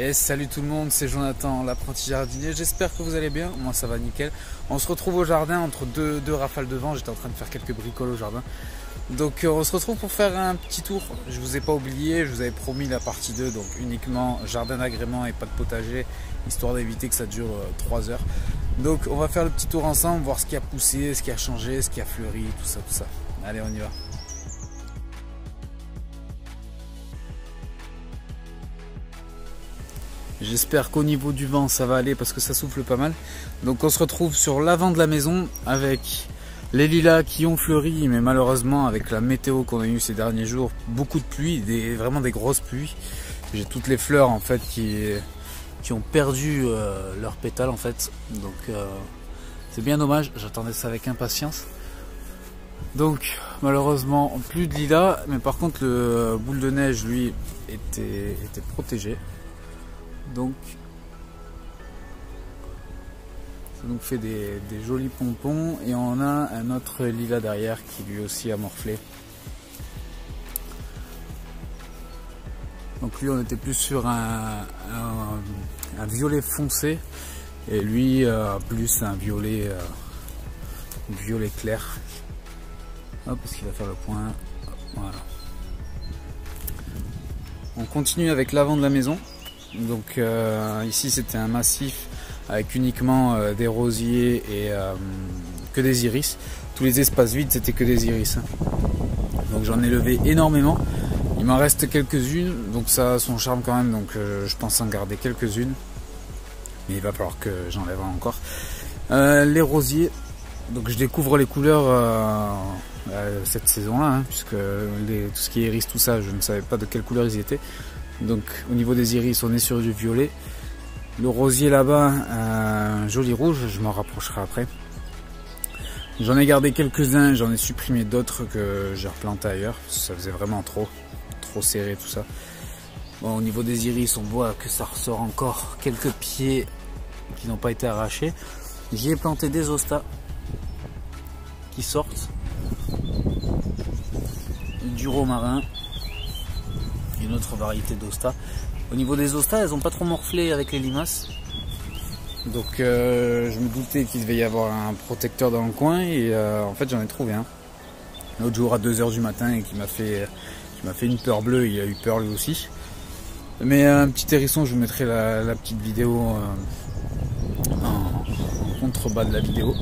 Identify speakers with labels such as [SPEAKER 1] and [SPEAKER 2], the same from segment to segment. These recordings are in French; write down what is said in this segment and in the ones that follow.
[SPEAKER 1] Et salut tout le monde, c'est Jonathan, l'apprenti jardinier. J'espère que vous allez bien, moi ça va nickel. On se retrouve au jardin entre deux rafales de vent. J'étais en train de faire quelques bricoles au jardin. Donc on se retrouve pour faire un petit tour. Je vous ai pas oublié, je vous avais promis la partie 2, donc uniquement jardin d'agrément et pas de potager, histoire d'éviter que ça dure 3 heures. Donc on va faire le petit tour ensemble, voir ce qui a poussé, ce qui a changé, ce qui a fleuri, tout ça. Allez, on y va. J'espère qu'au niveau du vent ça va aller parce que ça souffle pas mal. Donc on se retrouve sur l'avant de la maison avec les lilas qui ont fleuri, mais malheureusement avec la météo qu'on a eu ces derniers jours, beaucoup de pluie, vraiment des grosses pluies. J'ai toutes les fleurs en fait qui ont perdu leurs pétales en fait. Donc c'est bien dommage, j'attendais ça avec impatience. Donc malheureusement plus de lilas, mais par contre le boule de neige lui était protégé. Donc ça nous fait des jolis pompons et on a un autre lilas derrière qui lui aussi a morflé. Donc lui on était plus sur un violet foncé et lui plus un violet clair. Hop, parce qu'il va faire le point. Voilà. On continue avec l'avant de la maison. Donc ici c'était un massif avec uniquement des rosiers et que des iris. Tous les espaces vides c'était que des iris. Donc j'en ai levé énormément. Il m'en reste quelques-unes, donc ça a son charme quand même. Donc je pense en garder quelques-unes. Mais il va falloir que j'enlève encore. Les rosiers, donc je découvre les couleurs cette saison-là, hein, puisque tout ce qui est iris, tout ça, je ne savais pas de quelle couleur ils étaient. Donc au niveau des iris on est sur du violet. Le rosier là-bas, un joli rouge, je m'en rapprocherai après. J'en ai gardé quelques-uns, j'en ai supprimé d'autres que j'ai replanté ailleurs. Ça faisait vraiment trop serré tout ça. Bon, au niveau des iris on voit que ça ressort encore quelques pieds qui n'ont pas été arrachés. J'y ai planté des hostas qui sortent. Du romarin. Une autre variété d'hostas. Au niveau des hostas, elles n'ont pas trop morflé avec les limaces. Donc je me doutais qu'il devait y avoir un protecteur dans le coin et en fait j'en ai trouvé un. L'autre jour à 2 h du matin et qui m'a fait une peur bleue, il a eu peur lui aussi. Mais un petit hérisson, je vous mettrai la petite vidéo en contrebas de la vidéo.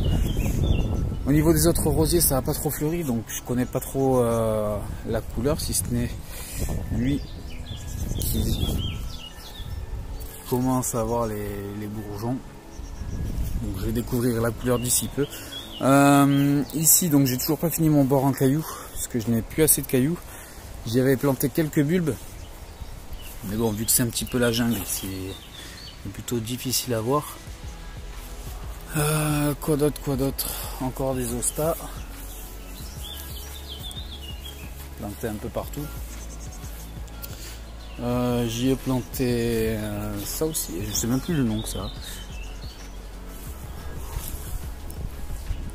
[SPEAKER 1] Au niveau des autres rosiers, ça n'a pas trop fleuri, donc je connais pas trop la couleur, si ce n'est lui qui commence à avoir les bourgeons. Donc je vais découvrir la couleur d'ici peu. Ici, donc j'ai toujours pas fini mon bord en cailloux, parce que je n'ai plus assez de cailloux. J'y avais planté quelques bulbes, mais bon, vu que c'est un petit peu la jungle, c'est plutôt difficile à voir. Quoi d'autre, encore des hostas plantés un peu partout. J'y ai planté ça aussi, je sais même plus le nom que ça.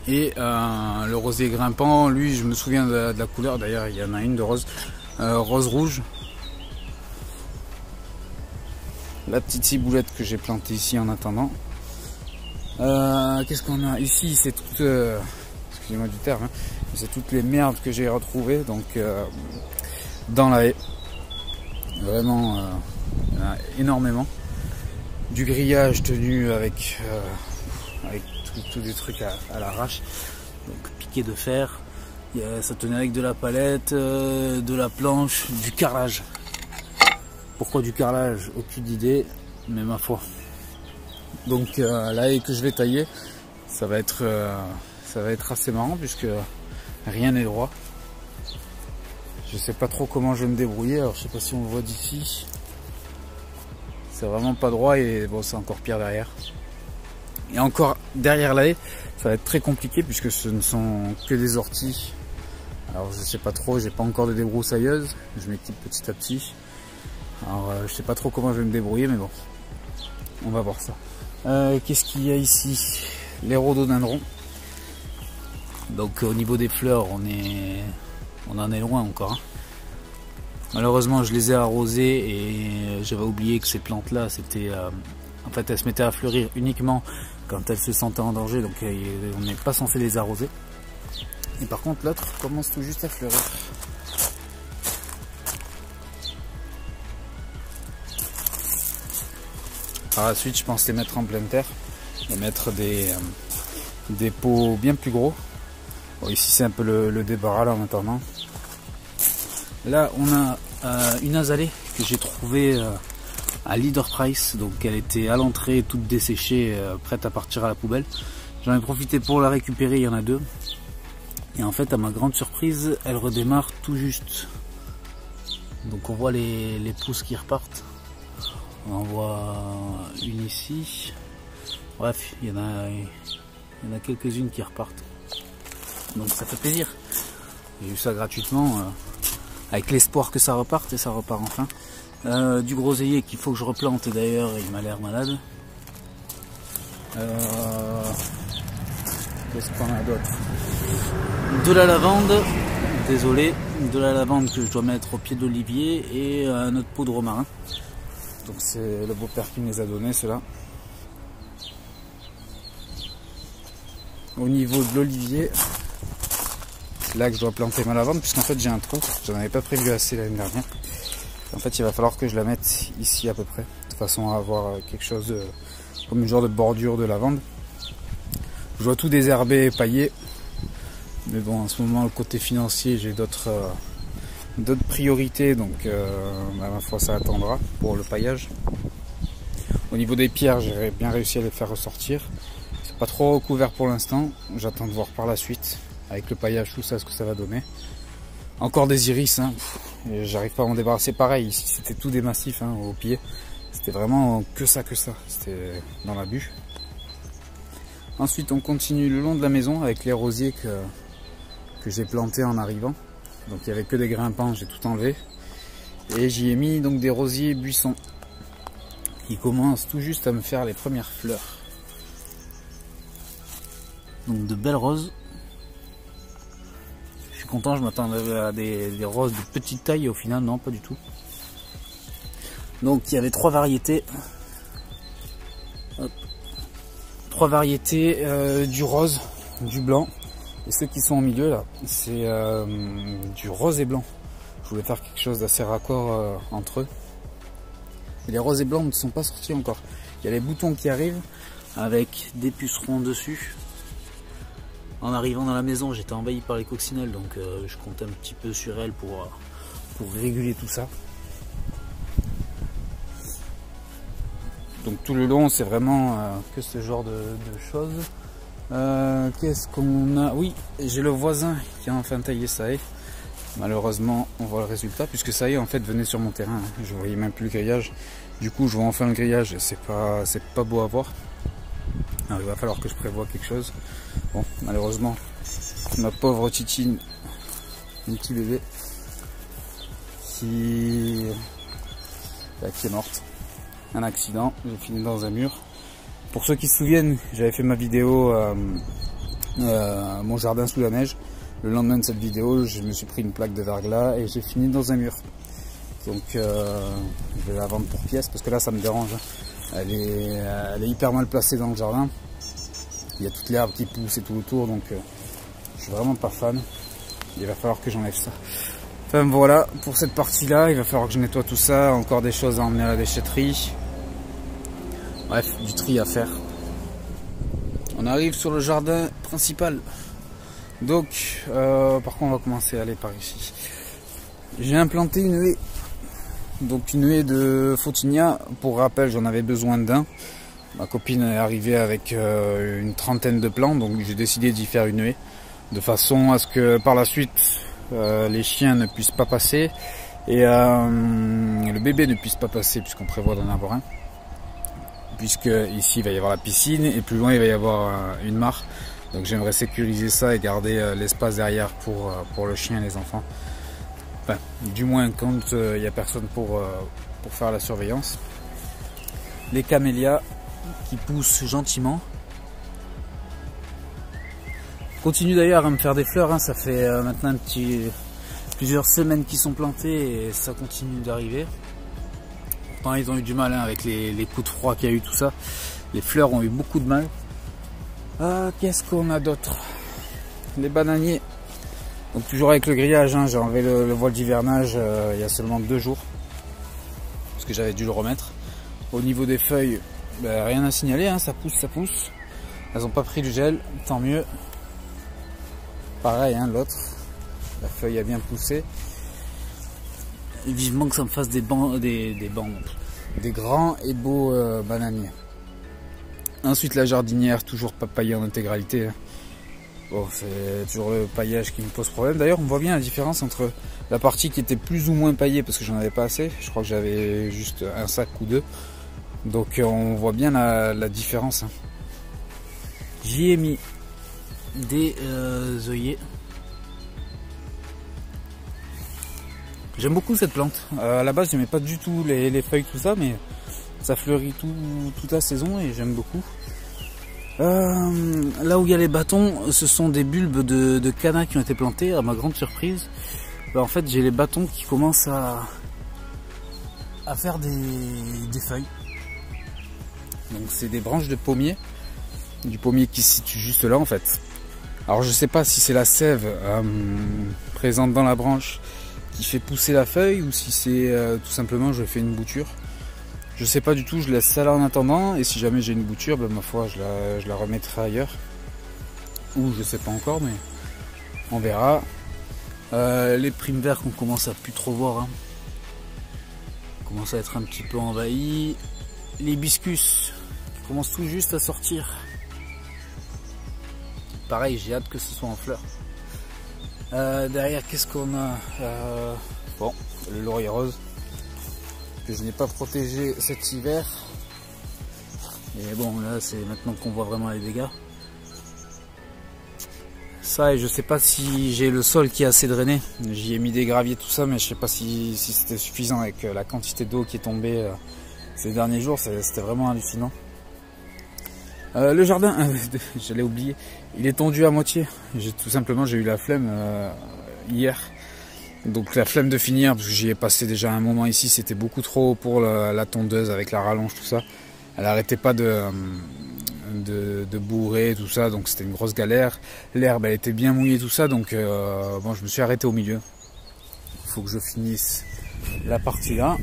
[SPEAKER 1] Et le rosier grimpant, lui je me souviens de la couleur, d'ailleurs il y en a une de rose, rose rouge. La petite ciboulette que j'ai plantée ici en attendant. Qu'est-ce qu'on a ici? C'est toute, excusez-moi du terme, hein, c'est toutes les merdes que j'ai retrouvées donc dans la haie. Vraiment énormément. Du grillage tenu avec tous des trucs à l'arrache. Donc piqué de fer. Ça tenait avec de la palette, de la planche, du carrelage. Pourquoi du carrelage? Aucune idée, mais ma foi. Donc la haie que je vais tailler, ça va être assez marrant puisque rien n'est droit. Je sais pas trop comment je vais me débrouiller, alors je sais pas si on le voit d'ici. C'est vraiment pas droit et bon, c'est encore pire derrière. Et encore derrière la haie, ça va être très compliqué puisque ce ne sont que des orties. Alors je sais pas trop, j'ai pas encore de débroussailleuse, je m'équipe petit à petit. Alors je sais pas trop comment je vais me débrouiller, mais bon, on va voir ça. Qu'est-ce qu'il y a ici? Les rhododendrons. Donc au niveau des fleurs, on en est loin encore. Hein. Malheureusement, je les ai arrosées et j'avais oublié que ces plantes-là, c'était, en fait, elles se mettaient à fleurir uniquement quand elles se sentaient en danger, donc on n'est pas censé les arroser. Et par contre, l'autre commence tout juste à fleurir. Par la suite, je pense les mettre en pleine terre et mettre des pots bien plus gros. Bon, ici, c'est un peu le débarras là en attendant. Là, on a une azalée que j'ai trouvée à Leader Price. Donc, elle était à l'entrée, toute desséchée, prête à partir à la poubelle. J'en ai profité pour la récupérer, il y en a deux. Et en fait, à ma grande surprise, elle redémarre tout juste. Donc, on voit les pousses qui repartent. On en voit une ici. Bref, il y en a quelques-unes qui repartent. Donc, ça fait plaisir. J'ai eu ça gratuitement. Avec l'espoir que ça reparte, et ça repart enfin. Du groseillier qu'il faut que je replante d'ailleurs, il m'a l'air malade. Qu'est-ce qu'on a d'autre? De la lavande, désolé, de la lavande que je dois mettre au pied de l'olivier et un autre pot de romarin. Donc c'est le beau-père qui me les a donnés, ceux-là. Au niveau de l'olivier, c'est là que je dois planter ma lavande, puisqu'en fait j'ai un trou, j'en avais pas prévu assez l'année dernière. En fait il va falloir que je la mette ici à peu près, de façon à avoir quelque chose comme une genre de bordure de lavande. Je dois tout désherber et pailler, mais bon en ce moment le côté financier j'ai d'autres priorités, donc ma foi ça attendra pour le paillage. Au niveau des pierres, j'ai bien réussi à les faire ressortir. C'est pas trop recouvert pour l'instant, j'attends de voir par la suite avec le paillage tout ça ce que ça va donner. Encore des iris, hein. J'arrive pas à m'en débarrasser. Pareil, ici c'était tout des massifs hein, au pied, c'était vraiment que ça, c'était dans la bûche. Ensuite on continue le long de la maison avec les rosiers que j'ai plantés en arrivant. Donc il n'y avait que des grimpants, j'ai tout enlevé. Et j'y ai mis donc des rosiers buissons qui commencent tout juste à me faire les premières fleurs. Donc de belles roses. Je suis content, je m'attendais à des roses de petite taille et au final non, pas du tout. Donc il y avait trois variétés. Hop. Trois variétés du rose, du blanc. Et ceux qui sont au milieu là, c'est du rose et blanc. Je voulais faire quelque chose d'assez raccord entre eux. Et les roses et blancs ne sont pas sortis encore. Il y a les boutons qui arrivent avec des pucerons dessus. En arrivant dans la maison, j'étais envahi par les coccinelles, donc je comptais un petit peu sur elles pour réguler tout ça. Donc tout le long, c'est vraiment que ce genre de choses. Qu'est-ce qu'on a? Oui, j'ai le voisin qui a enfin taillé sa haie. Malheureusement, on voit le résultat puisque ça y est, en fait, venait sur mon terrain. Je voyais même plus le grillage. Du coup, je vois enfin le grillage et c'est pas beau à voir. Alors, il va falloir que je prévoie quelque chose. Bon, malheureusement, ma pauvre Titine, mon petit bébé, qui est morte. Un accident, j'ai fini dans un mur. Pour ceux qui se souviennent, j'avais fait ma vidéo mon jardin sous la neige. Le lendemain de cette vidéo, je me suis pris une plaque de verglas et j'ai fini dans un mur. Donc je vais la vendre pour pièces parce que là ça me dérange. Elle est hyper mal placée dans le jardin. Il y a toute l'herbe qui pousse et tout autour, donc je suis vraiment pas fan. Il va falloir que j'enlève ça. Enfin voilà, pour cette partie-là, il va falloir que je nettoie tout ça. Encore des choses à emmener à la déchetterie. Bref, du tri à faire. On arrive sur le jardin principal. Donc, par contre, on va commencer à aller par ici. J'ai implanté une haie. Donc une haie de Photinia. Pour rappel, j'en avais besoin d'un. Ma copine est arrivée avec une trentaine de plants, donc j'ai décidé d'y faire une haie. De façon à ce que par la suite, les chiens ne puissent pas passer. Et le bébé ne puisse pas passer, puisqu'on prévoit d'en avoir un. Puisque ici il va y avoir la piscine et plus loin il va y avoir une mare. Donc j'aimerais sécuriser ça et garder l'espace derrière pour le chien et les enfants. Enfin, du moins quand il n'y a personne pour faire la surveillance. Les camélias qui poussent gentiment. Continue d'ailleurs à me faire des fleurs, hein. Ça fait maintenant un petit plusieurs semaines qu'ils sont plantés et ça continue d'arriver. Pourtant ils ont eu du mal hein, avec les coups de froid qu'il y a eu, tout ça. Les fleurs ont eu beaucoup de mal. Qu'est-ce qu'on a d'autre? Les bananiers. Donc toujours avec le grillage, hein, j'ai enlevé le voile d'hivernage il y a seulement 2 jours. Parce que j'avais dû le remettre. Au niveau des feuilles, ben, rien à signaler, hein, ça pousse, ça pousse. Elles n'ont pas pris du gel, tant mieux. Pareil, hein, l'autre, la feuille a bien poussé. Et vivement que ça me fasse des grands et beaux bananiers. Ensuite la jardinière, toujours pas paillée en intégralité. Hein. Bon, c'est toujours le paillage qui me pose problème. D'ailleurs, on voit bien la différence entre la partie qui était plus ou moins paillée parce que j'en avais pas assez. Je crois que j'avais juste un sac ou 2. Donc on voit bien la différence. Hein. J'y ai mis des œillets. J'aime beaucoup cette plante. À la base, j'aimais pas du tout les feuilles, tout ça, mais ça fleurit toute la saison et j'aime beaucoup. Là où il y a les bâtons, ce sont des bulbes de canna qui ont été plantés. À ma grande surprise, en fait, j'ai les bâtons qui commencent à faire des feuilles. Donc c'est des branches de pommier, du pommier qui se situe juste là en fait. Alors je sais pas si c'est la sève présente dans la branche qui fait pousser la feuille ou si c'est tout simplement je fais une bouture. Je sais pas du tout, je laisse ça là en attendant et si jamais j'ai une bouture, ben, ma foi je la remettrai ailleurs. Ou je sais pas encore mais on verra. Les primes verts qu'on commence à plus trop voir. Hein. Commence à être un petit peu envahi. L'hibiscus qui commence tout juste à sortir. Pareil, j'ai hâte que ce soit en fleurs. Derrière, qu'est-ce qu'on a? Bon, le laurier rose que je n'ai pas protégé cet hiver. Et bon, là, c'est maintenant qu'on voit vraiment les dégâts. Ça, et je sais pas si j'ai le sol qui est assez drainé. J'y ai mis des graviers, tout ça, mais je sais pas si c'était suffisant avec la quantité d'eau qui est tombée ces derniers jours. C'était vraiment hallucinant. Le jardin, j'allais oublier, il est tondu à moitié. Tout simplement, j'ai eu la flemme hier. Donc la flemme de finir, parce que j'y ai passé déjà un moment ici, c'était beaucoup trop pour la tondeuse avec la rallonge, tout ça. Elle arrêtait pas de bourrer, tout ça, donc c'était une grosse galère. L'herbe, elle était bien mouillée, tout ça, donc bon, je me suis arrêté au milieu. Il faut que je finisse la partie là.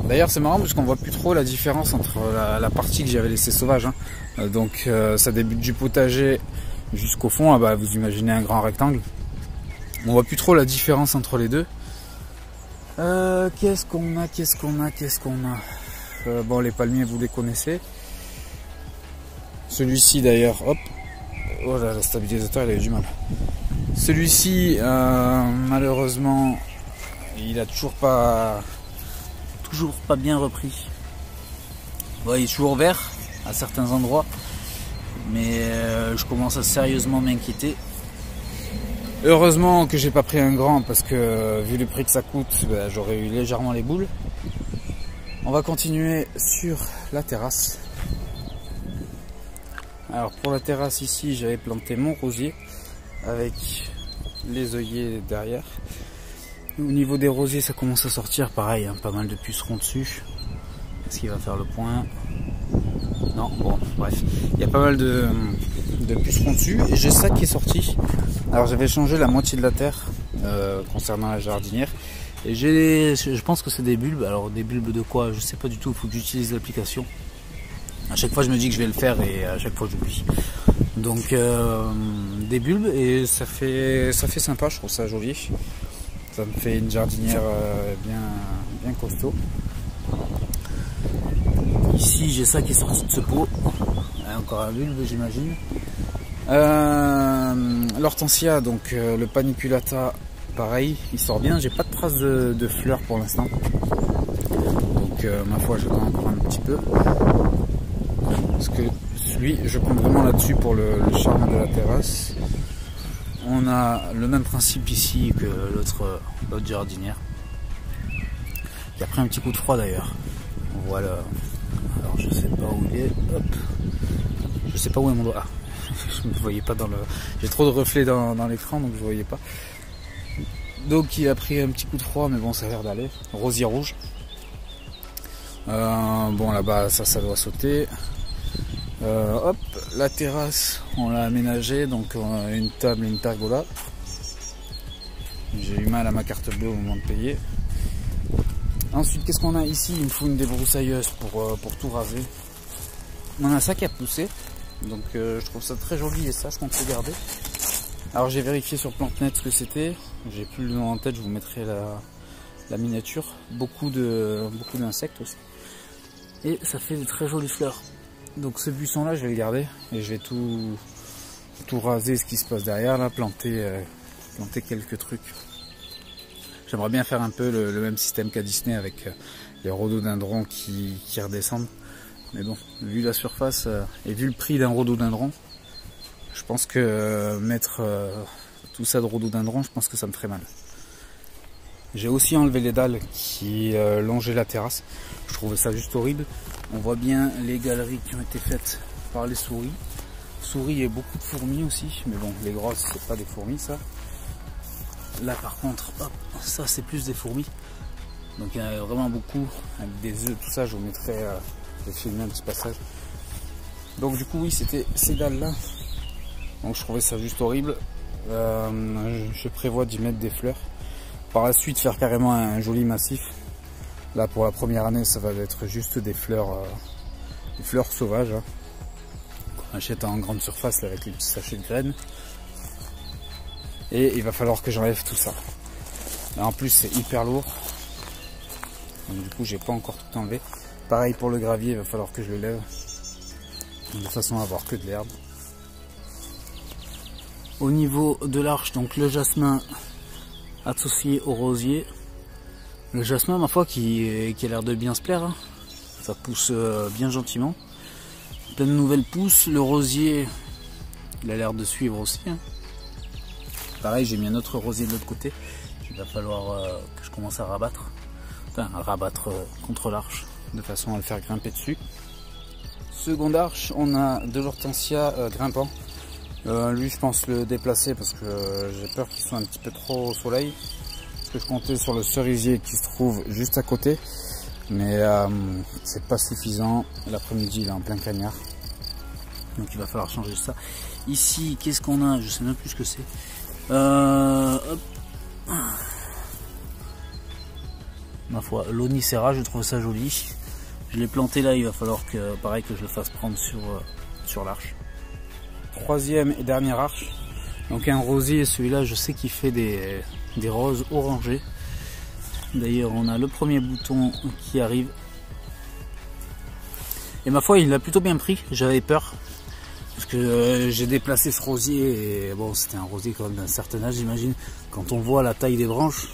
[SPEAKER 1] D'ailleurs c'est marrant parce qu'on voit plus trop la différence entre la partie que j'avais laissée sauvage. Hein. Donc ça débute du potager jusqu'au fond. Ah bah, vous imaginez un grand rectangle. On voit plus trop la différence entre les deux. Qu'est-ce qu'on a? Bon, les palmiers vous les connaissez. Celui-ci d'ailleurs, hop. Oh là, la stabilisateur il a eu du mal. Celui-ci malheureusement il a toujours pas bien repris. Bon, il est toujours vert à certains endroits, mais je commence à sérieusement m'inquiéter. Heureusement que j'ai pas pris un grand parce que vu le prix que ça coûte, ben, j'aurais eu légèrement les boules. On va continuer sur la terrasse. Alors pour la terrasse ici, j'avais planté mon rosier avec les œillets derrière. Au niveau des rosiers, ça commence à sortir, pareil, hein, pas mal de pucerons dessus. Est-ce qu'il va faire le point? Non, bon, bref. Il y a pas mal de pucerons dessus et j'ai ça qui est sorti. Alors j'avais changé la moitié de la terre concernant la jardinière. Et je pense que c'est des bulbes. Alors des bulbes de quoi? Je sais pas du tout, il faut que j'utilise l'application. À chaque fois je me dis que je vais le faire et à chaque fois j'oublie. Donc des bulbes et ça fait sympa, je trouve ça joli. Ça me fait une jardinière bien costaud. Ici j'ai ça qui est sorti de ce pot. Encore un bulbe j'imagine. L'hortensia, donc le paniculata, pareil, il sort bien. J'ai pas de traces de fleurs pour l'instant. Donc ma foi j'attends encore un petit peu. Parce que celui, je compte vraiment là-dessus pour le charme de la terrasse. On a le même principe ici que l'autre jardinière. Il a pris un petit coup de froid d'ailleurs. Voilà. Alors je sais pas où il est. Hop. Je sais pas où est mon doigt. Ah. Je ne voyais pas dans le. J'ai trop de reflets dans l'écran donc je ne voyais pas. Donc il a pris un petit coup de froid, mais bon, ça a l'air d'aller. Rosier rouge. Bon, là-bas, ça doit sauter. Hop, la terrasse, on l'a aménagée, donc une table et une pergola. J'ai eu mal à ma carte bleue au moment de payer. Ensuite, qu'est-ce qu'on a ici? Il me faut une débroussailleuse pour tout raser. On a ça qui a poussé, donc je trouve ça très joli et ça, je compte le garder. Alors j'ai vérifié sur PlanteNet ce que c'était. J'ai plus le nom en tête, je vous mettrai la miniature. Beaucoup d'insectes aussi. Et ça fait de très jolies fleurs. Donc ce buisson là je vais le garder et je vais tout raser ce qui se passe derrière là, planter quelques trucs. J'aimerais bien faire un peu le même système qu'à Disney avec les rhododendrons qui redescendent. Mais bon, vu la surface et vu le prix d'un rhododendron, je pense que mettre tout ça de rhododendron, je pense que ça me ferait mal. J'ai aussi enlevé les dalles qui longeaient la terrasse. Je trouvais ça juste horrible. On voit bien les galeries qui ont été faites par les souris. Souris et beaucoup de fourmis aussi. Mais bon, les grosses, c'est pas des fourmis ça. Là par contre, hop, ça c'est plus des fourmis. Donc il y en a vraiment beaucoup. Avec des œufs, tout ça, je vous mettrai, je vais filmer un petit passage. Donc du coup oui, c'était ces dalles là. Donc je trouvais ça juste horrible. Je prévois d'y mettre des fleurs. Par la suite faire carrément un joli massif. Là pour la première année ça va être juste des fleurs sauvages hein, qu'on achète en grande surface là, avec les petits sachets de graines. Et il va falloir que j'enlève tout ça. Là, en plus c'est hyper lourd. Donc, du coup j'ai pas encore tout enlevé. Pareil pour le gravier, il va falloir que je le lève. De façon à avoir que de l'herbe. Au niveau de l'arche, donc le jasmin associé au rosier. Le jasmin, ma foi, qui a l'air de bien se plaire. Hein. Ça pousse bien gentiment. Plein de nouvelles pousses. Le rosier, il a l'air de suivre aussi. Hein. Pareil, j'ai mis un autre rosier de l'autre côté. Il va falloir que je commence à rabattre. Enfin, à rabattre contre l'arche, de façon à le faire grimper dessus. Seconde arche, on a de l'hortensia grimpant. Lui, je pense le déplacer parce que j'ai peur qu'il soit un petit peu trop au soleil. Parce que je comptais sur le cerisier qui se trouve juste à côté. Mais c'est pas suffisant. L'après-midi, il est en plein cagnard. Donc il va falloir changer ça. Ici, qu'est-ce qu'on a? Je sais même plus ce que c'est. Hop. Ma foi, l'onicera, je trouve ça joli. Je l'ai planté là, il va falloir que, pareil, que je le fasse prendre sur l'arche. Troisième et dernière arche. Donc un rosier, celui-là, je sais qu'il fait des roses orangées. D'ailleurs, on a le premier bouton qui arrive. Et ma foi, il l'a plutôt bien pris. J'avais peur. Parce que j'ai déplacé ce rosier. Et bon, c'était un rosier quand même d'un certain âge, j'imagine. Quand on voit la taille des branches.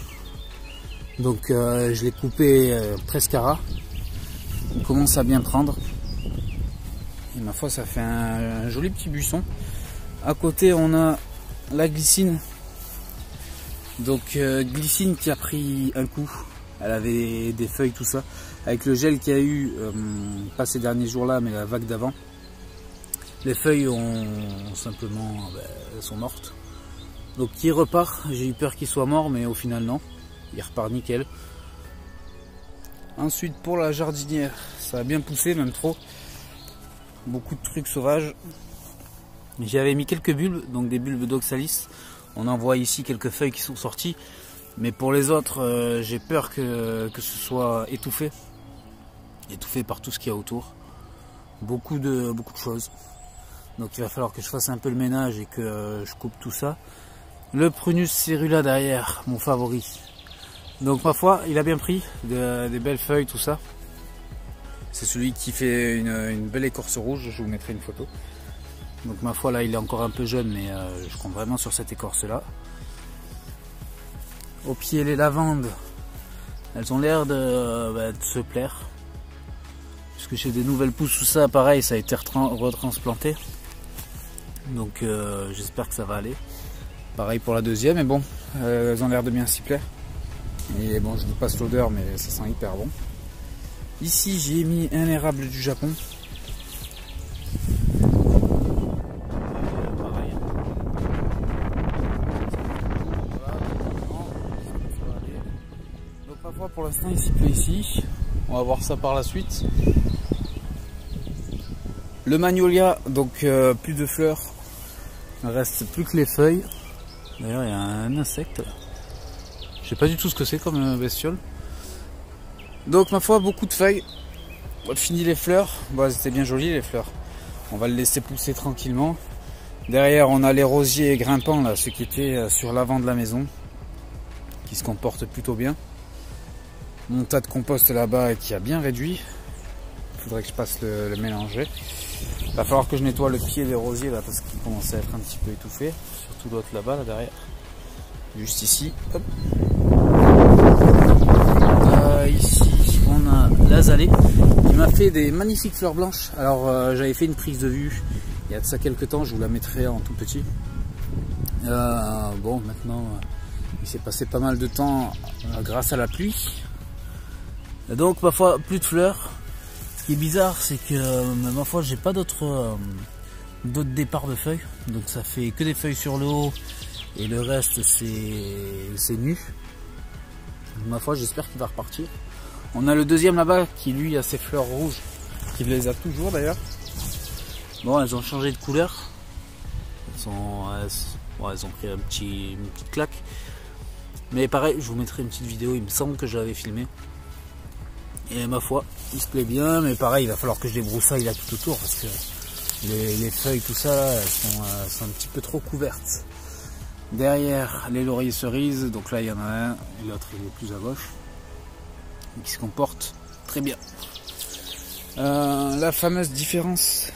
[SPEAKER 1] Donc je l'ai coupé presque à ras. Il commence à bien prendre. Et ma foi, ça fait un joli petit buisson. À côté, on a la glycine. Donc glycine qui a pris un coup. Elle avait des feuilles, tout ça. Avec le gel qu'il y a eu, pas ces derniers jours-là, mais la vague d'avant. Les feuilles ont simplement, elles sont mortes. Donc il repart. J'ai eu peur qu'il soit mort, mais au final non. Il repart nickel. Ensuite pour la jardinière, ça a bien poussé, même trop. Beaucoup de trucs sauvages. J'y avais mis quelques bulbes, donc des bulbes d'oxalis. On en voit ici quelques feuilles qui sont sorties. Mais pour les autres, j'ai peur que ce soit étouffé. Étouffé par tout ce qu'il y a autour. Beaucoup de choses. Donc il va falloir que je fasse un peu le ménage et que je coupe tout ça. Le Prunus cerula derrière, mon favori. Donc ma foi, il a bien pris des belles feuilles, tout ça. C'est celui qui fait une belle écorce rouge, je vous mettrai une photo. Donc ma foi, là il est encore un peu jeune, mais je compte vraiment sur cette écorce là. Au pied, les lavandes, elles ont l'air de se plaire. Puisque j'ai des nouvelles pousses, tout ça, pareil, ça a été retransplanté. Donc j'espère que ça va aller. Pareil pour la deuxième, mais bon, elles ont l'air de bien s'y plaire. Et bon, je vous passe l'odeur, mais ça sent hyper bon. Ici, j'ai mis un érable du Japon. Pareil. pour l'instant il s'y plaît ici. On va voir ça par la suite. Le magnolia, donc plus de fleurs. Il ne reste plus que les feuilles. D'ailleurs il y a un insecte. Je sais pas du tout ce que c'est comme bestiole. Donc ma foi, beaucoup de feuilles. Fini les fleurs. Bon, c'était bien joli les fleurs. On va le laisser pousser tranquillement. Derrière on a les rosiers grimpants là, ceux qui étaient sur l'avant de la maison, qui se comportent plutôt bien. Mon tas de compost là-bas qui a bien réduit. Il faudrait que je passe le mélanger. Il va falloir que je nettoie le pied des rosiers là parce qu'il commence à être un petit peu étouffé. Surtout l'autre là-bas, là derrière. Juste ici. Hop. Ici on a l'azalée qui m'a fait des magnifiques fleurs blanches. Alors j'avais fait une prise de vue il y a de ça quelques temps, je vous la mettrai en tout petit. Bon, maintenant il s'est passé pas mal de temps grâce à la pluie. Et donc ma foi, plus de fleurs. Ce qui est bizarre, c'est que ma foi, j'ai pas d'autres départs de feuilles. Donc ça fait que des feuilles sur le haut et le reste c'est nu. Ma foi, j'espère qu'il va repartir. On a le deuxième là-bas qui lui a ses fleurs rouges, qui les a toujours d'ailleurs. Bon, elles ont changé de couleur. Elles ont pris une petite claque. Mais pareil, je vous mettrai une petite vidéo, il me semble que je l'avais filmé. Et ma foi, il se plaît bien, mais pareil, il va falloir que je débroussaille là tout autour parce que les feuilles, tout ça, là, elles sont un petit peu trop couvertes. Derrière, les lauriers cerises, donc là il y en a un, et l'autre il est plus à gauche, qui se comporte très bien. La fameuse différence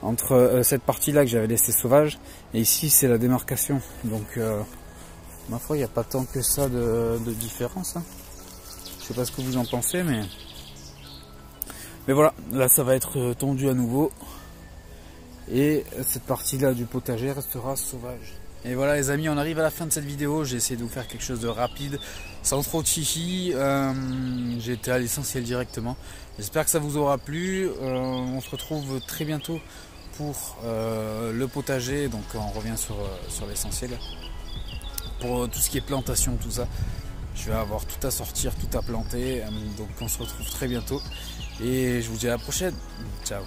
[SPEAKER 1] entre cette partie-là que j'avais laissée sauvage, et ici c'est la démarcation. Donc, ma foi, il n'y a pas tant que ça de différence. Hein. Je sais pas ce que vous en pensez, mais voilà, là ça va être tondu à nouveau, et cette partie-là du potager restera sauvage. Et voilà les amis, on arrive à la fin de cette vidéo. J'ai essayé de vous faire quelque chose de rapide, sans trop de chichi. J'ai été à l'essentiel directement. J'espère que ça vous aura plu. On se retrouve très bientôt pour le potager. Donc on revient sur l'essentiel. Pour tout ce qui est plantation, tout ça, je vais avoir tout à sortir, tout à planter. Donc on se retrouve très bientôt. Et je vous dis à la prochaine. Ciao.